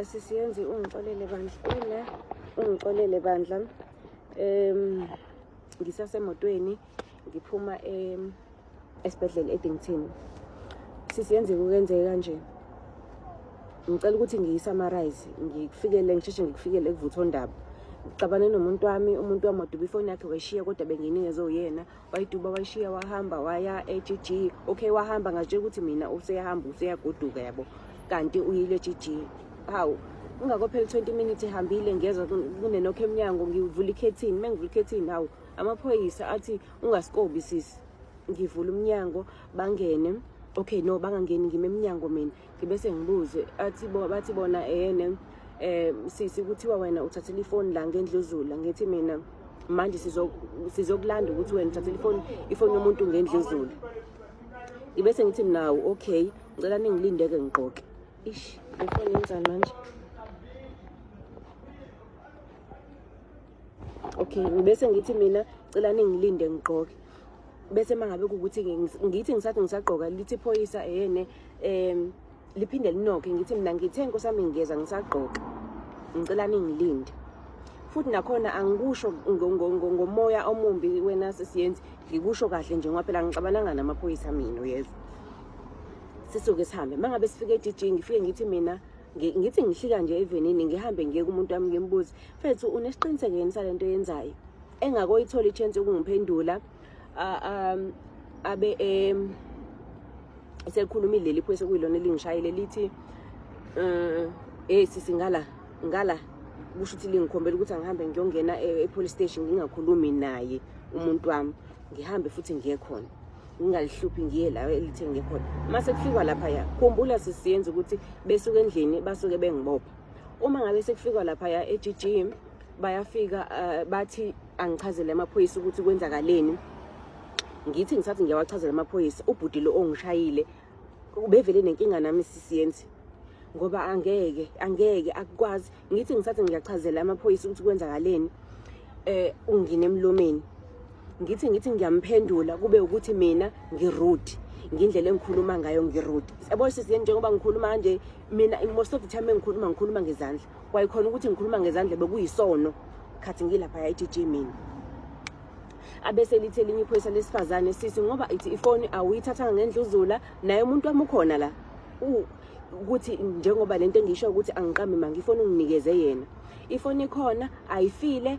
Sisiyenzi ungixolele bandla ungixolele bandla. Ngisasemotweni ngiphuma esibhedlela eDington. Sisiyenzi kuyenzeka kanje. Ngicela ukuthi ngiyisummarize ngisheshe ngikufikele kuvuthondaba. Ngixabane nomuntu wami waduba ifoni yakhe wayishiya kodwa benginikeze uyena. Wayiduba wayishiya wahamba waya eGG. Okay, wahamba ngatshela ukuthi mina useyagoduka yabo. Kanti uyile eGG. Hawu, ungakophela 20 minutes ehambile ngezwe kunenokho eminyango ngivula ikhethini. Mengivula ikhethini hawu amaphoyisa athi ungasikobi sisi. Ngivula umnyango bangene. Okay, no bangangeni ngime eminyango mina. Ngibese ngibuze bathi bona sisi kuthiwa wena uthathele ifoni la ngendluzula. Ngithi mina manje sizokulanda ukuthi wena uthathele ifoni yomuntu ngendluzula. Ngibese ngithi nawo okay, ngicela ningilindeke ngiqoke. Ish, ifoni yenzani manje? Okay, ngibese ngithi mina cela ningilinde ngiqoke. Bese mangabe ukuthi ngithi ngisathi ngisaqoka lithi iphoyisa liphinde linokhe ngithi mina ngithe nkosami ngiyeza ngisaqoka. Ngicela ningilinde. Futhi nakhona angikusho ngomoya omumbi wena Sisiyenzi, ngikusho kahle nje ngoba phela ngixabananga namaphoyisa mina uyezwa. Sisuke sihambe. Mangabe sifike eGG ngifike ngithi mina ngithi ngihlika nje evenini ngihambe ngiye kumuntu wami ngimbuze, "Mfethu unesiqiniseko yini salento yenzayo?" Engakoyithola ichance ukungiphendula. Abe selikhulumile leli phoyisa kuyilona elingishayile lithi sisi ngala kusho ukuthi lingikhombela ukuthi angihambe ngiyongena epolice station ngingakhulumi naye umuntu wami, ngihambe futhi ngiye khona ngingalihluphi ngiye la elithe ngikhona. Mase kufikwa lapha ya khumbula Sisiyenza ukuthi besuke endlini basuke bengibopha. Uma ngabe sekufikwa lapha ya eGG bayafika bathi angichazele amaphoyisa ukuthi kwenzakaleni. Ngithi ngisathi ngiyawachazela amaphoyisa ubhuti lo ongishayile ubevele nenkinga nami Sisiyenzi ngoba angeke akukwazi. Ngithi ngisathi ngiyachazela amaphoyisa ukuthi kwenzakaleni ungine emlomeni. Ngithi ngiyamphendula kube ukuthi mina ngirude ngindlela engikhuluma ngayo ngirude. Yabo Sisiyenzi njengoba ngikhuluma nje mina most of the time ngikhuluma ngezandla. Kwayikhona ukuthi ngikhuluma ngezandla bekuyisono khathi ngilapha ya eGG mina. Abese lithi elinye iphoyisa lesifazane, "Sisi ngoba ithi ifoni awuyithathanga ngendluzula naye umuntu wami ukhona la." Ukuthi njengoba lento engisho ukuthi angiqambe manje ifoni unginikeze yena. Ifoni ikhona ayifile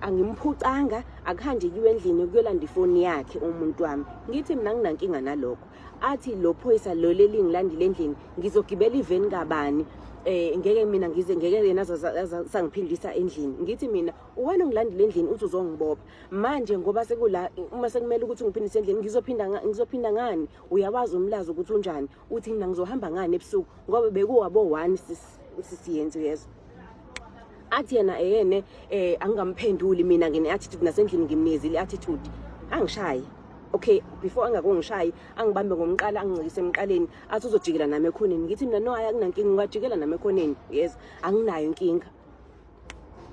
angimphucanga akuhanje kiwe endlini ukuyolanda ifoni yakhe umuntu wami. Ngithi mina nginankinga nalokho. Athi lo phoyisa lo lelingilandile endlini ngizogibela iveni kabani? Ngeke mina ngeke yena sangiphindisa endlini. Ngithi mina wena ungilandile endlini uthi uzongibopha. Manje ngoba sekula uma sekumele ukuthi ngiphindise endlini ngizophinda ngani? Uyawazi umlazo ukuthi unjani? Uthi mina ngizohamba ngani ebusuku ngoba bekuwabo 1 Sisiyenzi uyezwa. Athi yena angamphenduli mina ngine attitude nasendlini ngimnezile attitude. Angishaye. Okay, before angakongishayi angibambe ngomqala angicikise emqaleni athi uzojikela nami ekhoneni. Ngithi mina no akunankinga ngajikela nami ekhoneni. Yes, anginayo inkinga.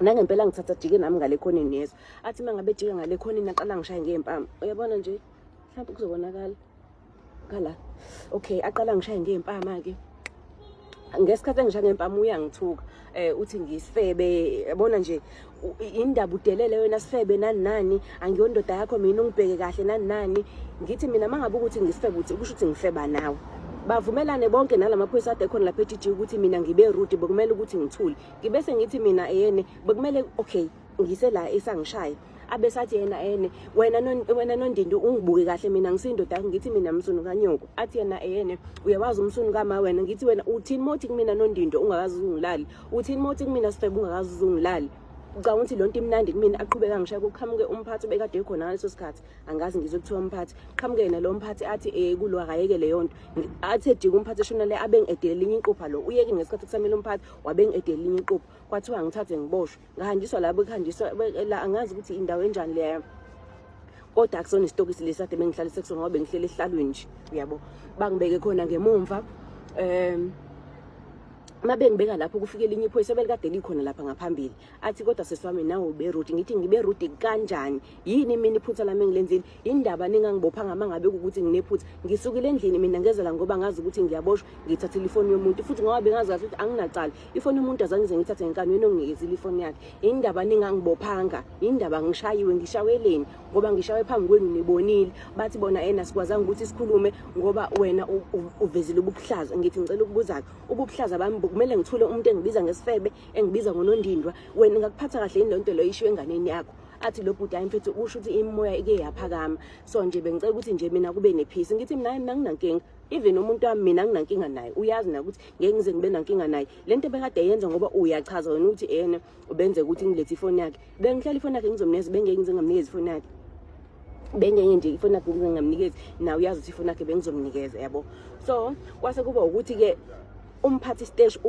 Nangempela ngithatha jike nami ngale khoneni yezwa. Athi mangabe jike ngale khoneni aqala ngishaye ngempama. Uyabona nje mhlawumbe kuzobonakala kala. Okay, aqala ngishaye ngempama ke. Ngesikhathi engisha ngempama uyangithuka uthi ngisifebe yabona nje indaba udelele wena sifebe nani angiyondoda yakho mina ungibheke kahle nani. Ngithi mina mangabe ukuthi ngisifebe uthi kusho ukuthi ngifeba nawe. Bavumelane bonke nalamaphoyisa ade khona lapha eGG ukuthi mina ngibe rude bekumele ukuthi ngithule. Ngibese ngithi mina bekumele okay ngisela esangishaya. Abesathi yena wena Nondindo ungibuke kahle mina ngisindoda ngithi mina Msunu kaNyoko. Athi yena uyawazi umsunu kama wena. Ngithi wena uthini mothi kumina Nondindo ungakazi ungilali? Uthini mothi kumina Sifebe ungakazi ungilali? Ucabanga ukuthi lonto imnandi kumina aqhubeka ngishaya kuqhamuke umphathi bekade ekhona ngaleso sikhathi angazi ngizokuthiwa umphathi qhamuke yena lo mphathi athi kulo akayeke le yonto. Athi edika umphathi eshona le abengedele linye iqopha lo uyeke ngesikhathi kusamele umphathi wabengedele linye iqopha kwathiwa ngithathe ngiboshwe ngahanjiswa la bekhanjiswa la angazi ukuthi indawo enjani le. Kodwa akusona isitokisi lesade bengihlalise kusona ngoba bengihlele ehlalweni nje uyabo. Bangibeke khona ngemumva mabengibeka lapho kufike elinye iphoyisa belikade likhona lapha ngaphambili athi kodwa sesiwami nawe ube rude. Ngithi ngibe rude kanjani? Yini mina iphutha lami engilenzile? Indaba ningangibophanga mangabe ukuthi nginephutha. Ngisukile endlini mina ngezela ngoba ngazi ukuthi ngiyaboshwa ngithathile ifoni yomuntu, futhi ngoba bengazi kahle ukuthi anginacala ifoni yomuntu azangize ngithathe ngenkani wena onginikezile ifoni yakhe. Indaba ningangibophanga, indaba ngishayiwe, ngishaweleni ngoba ngishawe phambi kwenu nibonile. Bathi bona sikwazanga ukuthi sikhulume ngoba wena uvezile ubuhlaza. Ngithi ngicela ukubuza ubuhlaza bami kumele ngithule umuntu engibiza ngesifebe, engibiza ngonondindwa. Wena ngakuphatha kahle indonto lo ishiwe enganeni yakho. Athi lo bhuti ayimfethu usho ukuthi imoya ike yaphakama. So nje bengicela ukuthi nje mina kube nepeace. Ngithi mina nginankinga, even umuntu wami mina nginankinga naye, uyazi na ukuthi ngeke ngize ngibe nankinga naye. Lento bekade yenza ngoba uyachaza wena ukuthi ubenze ukuthi ngilethe ifoni yakhe. Bengihlala ifoni yakhe ngizomnikeza, bengeke ngize ngamnikeza ifoni yakhe. Bengeke nje ifoni yakhe ngize ngamnikeza, nawe uyazi ukuthi ifoni yakhe bengizomnikeza, yabo. So kwase kuba ukuthi ke umphathi stage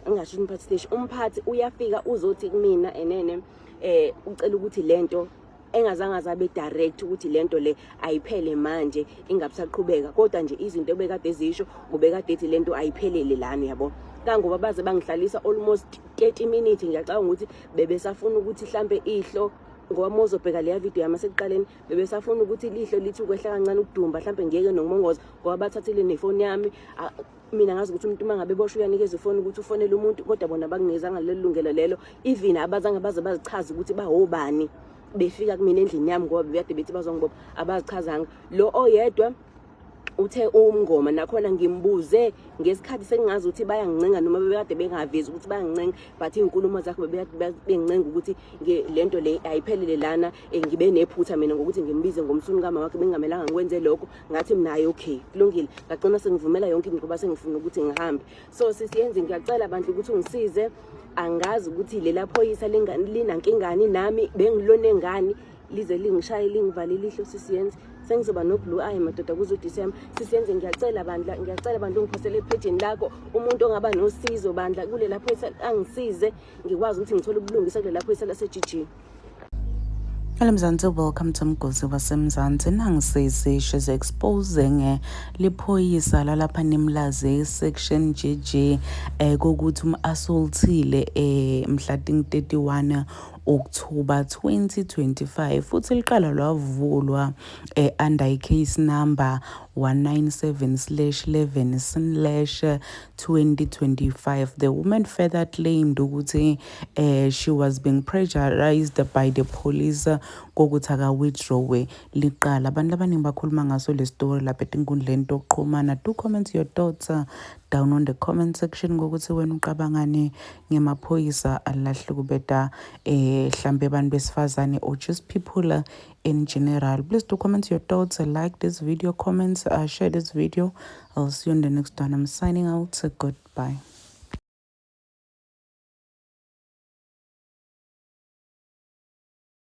angasho umphathi stage, umphathi uyafika uzothi kumina ucela ukuthi lento engazange zabe direct ukuthi lento le ayiphele manje ingabusaqhubeka, kodwa nje izinto ebekade zisho ubekade ethi lento ayiphelele lana, yabo. Kangoba baze bangihlalisa almost 30 minutes. Ngiyacabanga ukuthi bebesafuna ukuthi mhlambe ihlo, ngoba mozobheka leya video yami sekuqaleni, bebesafuna ukuthi lihlo lithi ukwehla kancane ukudumba, mhlambe ngeke nokumongoza ngoba bathathile nefoni yami. Mina ngazi ukuthi umuntu mangabe boshwe uyanikeza ifoni ukuthi ufonele umuntu, kodwa bona banginikezanga lelo lungelo lelo. Even abazange baze bazichaza ukuthi bahobani befika kumina endlini yami ngoba bebade bethi bazongibopha, abazichazanga. Lo oyedwa uthe umngoma nakhona ngimbuze ngesikhathi sengingazi ukuthi bayangincenga noma bebade bengavezi ukuthi bayangincenga, but inkulumo zakhe bebade bengincenga ukuthi lento le ayiphelele lana. Ngibe nephutha mina ngokuthi ngimbize ngomsuni kama wakhe, bengamelanga ngikwenze lokho. Ngathi mina hayi okay kulungile, ngagcina sengivumela yonke into ngoba sengifuna ukuthi ngihambe. So sisiyenze, ngiyacela abantu ukuthi ungisize. Angazi ukuthi lela phoyisa linankingani nami, bengilone ngani lize lingishaye lingivalile ihlo. Sisiyenze sengizoba no blue eye madoda kuzo December. Sisiyenze, ngiyacela bandla, ngiyacela bantu ungiphosele epageni lakho umuntu ongaba nosizo bandla kulela phoyisa, angisize ngikwazi ukuthi ngithole ubulungisa kulela phoyisa laseGG. Hello Mzansi, welcome to Mgosi waseMzansi. Nangisisho exposing liphoyisa lalapha Nimlazi section GG kokuthi assaultile mhla 31 October 2025, futhi liqala lwavulwa under case number 197/11/2025. The woman further claimed ukuthi she was being pressurized by the police kokuthi withdraw liqala. Abantu abaningi bakhuluma ngaso le story lapha etinkundleni tokuxhumana. Do comment your thoughts down on the comment section ngokuthi wena uqabangani ngemaphoyisa alahle kubeda hlambe abantu besifazane or just people in general. Please do comment your thoughts, like this video, comments, share this video. I'll see you in the next one. I'm signing out. Goodbye.